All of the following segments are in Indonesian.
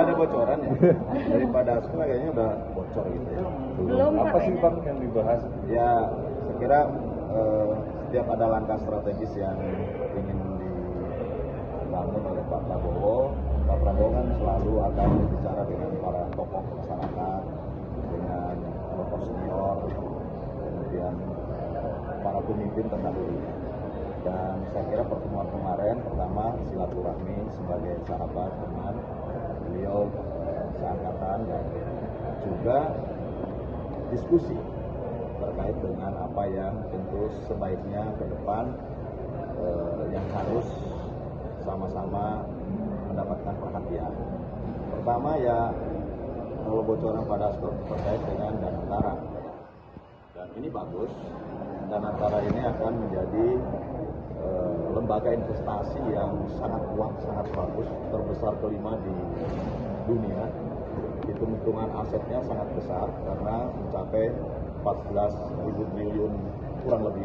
ada bocoran ya. Daripada sekolah kayaknya udah bocor gitu ya. Belum, Apa Pak, sih ini. Bang yang dibahas? Ya, saya kira setiap ada langkah strategis yang ingin dibangun oleh Pak Prabowo kan selalu akan berbicara dengan para tokoh masyarakat, dengan tokoh senior, kemudian para pemimpin terdahulu. Dan saya kira pertemuan kemarin pertama silaturahmi sebagai sahabat teman beliau seangkatan dan juga diskusi terkait dengan apa yang tentu sebaiknya ke depan yang harus sama-sama mendapatkan perhatian. Pertama ya kalau bocoran pada terkait dengan Danantara. Dan ini bagus. Danantara ini akan menjadi lembaga investasi yang sangat kuat, sangat bagus, terbesar kelima di dunia. Hitung-hitungan asetnya sangat besar karena mencapai 14.000 triliun kurang lebih.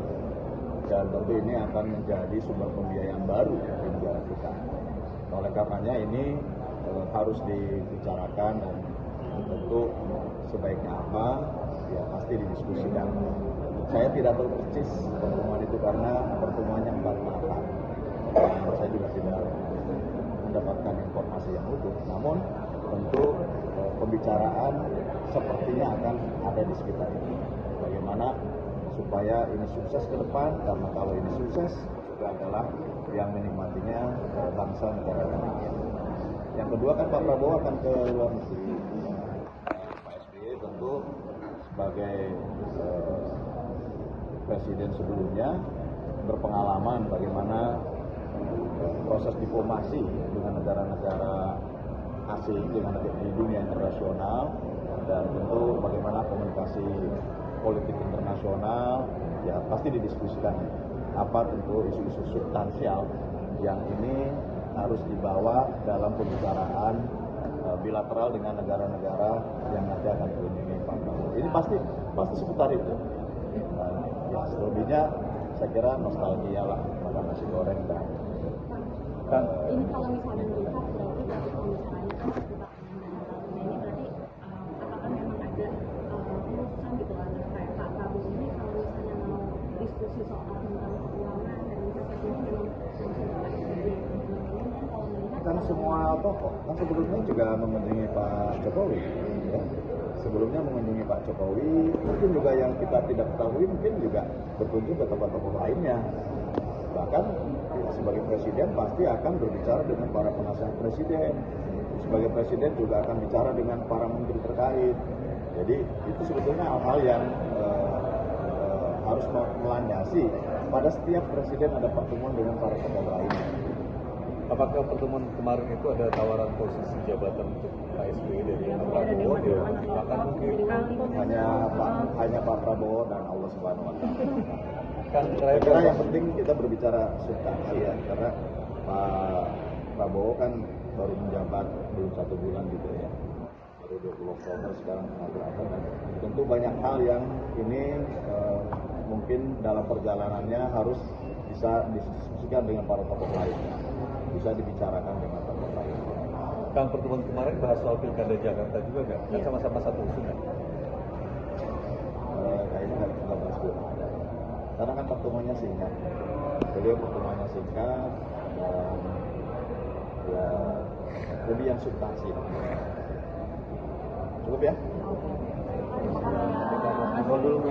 Dan tentu ini akan menjadi sumber pembiayaan baru di negara kita. Oleh karenanya ini harus dibicarakan dan tentu sebaiknya apa ya pasti didiskusikan. Saya tidak tahu persis pertemuan itu karena pertemuannya 4 mata. Saya juga tidak mendapatkan informasi yang utuh. Namun tentu pembicaraan sepertinya akan ada di sekitar ini. Bagaimana supaya ini sukses ke depan, karena kalau ini sukses juga adalah yang menikmatinya bangsa negara Indonesia. Yang kedua kan Pak Prabowo akan ke luar negeri. Pak SBY tentu sebagai presiden sebelumnya berpengalaman bagaimana proses diplomasi dengan negara-negara asing, dengan di dunia internasional, dan tentu bagaimana komunikasi politik internasional, ya pasti didiskusikan apa tentu isu-isu substansial yang ini harus dibawa dalam pembicaraan bilateral dengan negara-negara yang nanti akan mengunjungi Pak Prabowo. Ini pasti seputar itu. Ya selebihnya saya kira nostalgia lah makan nasi goreng dan Ini kalau misalnya melihat berarti tadi pembicaraannya kan seputar dengan ini berarti apakah memang ada keputusan gitu antara kayak Pak Prabowo ini kalau misalnya mau diskusi soal tentang keuangan dan investasi ini memang langsung ke Pak SBY. Kan kalau melihat kan semua tokoh kan sebelumnya juga mengunjungi Pak Jokowi ya. Sebelumnya mengunjungi Pak Jokowi, mungkin juga yang kita tidak ketahui mungkin juga berkunjung ke tokoh-tokoh lainnya. Bahkan sebagai presiden pasti akan berbicara dengan para penasihat presiden. Sebagai presiden juga akan bicara dengan para menteri terkait. Jadi itu sebetulnya hal-hal yang harus melandasi pada setiap presiden ada pertemuan dengan para tokoh lainnya. Apakah pertemuan kemarin itu ada tawaran posisi jabatan untuk Pak SBY dari Pak Prabowo? Bahkan mungkin hanya Pak Prabowo dan Allah Subhanahu Wa Taala. kan Saya kira yang penting kita berbicara substansi ya, karena Pak Prabowo kan baru menjabat belum 1 bulan gitu ya, baru 20 Oktober sekarang mengatur dan tentu banyak hal yang ini mungkin dalam perjalanannya harus bisa didiskusikan dengan para tokoh lainnya, bisa dibicarakan dengan tokoh lainnya. kan pertemuan kemarin bahas soal pilkada Jakarta juga nggak? Kan sama-sama satu usungan. Kayaknya nggak bahas dulu. Karena kan pertemuannya singkat, beliau pertemuannya singkat dan ya lebih yang substansi. Cukup ya? Oke. Dulu.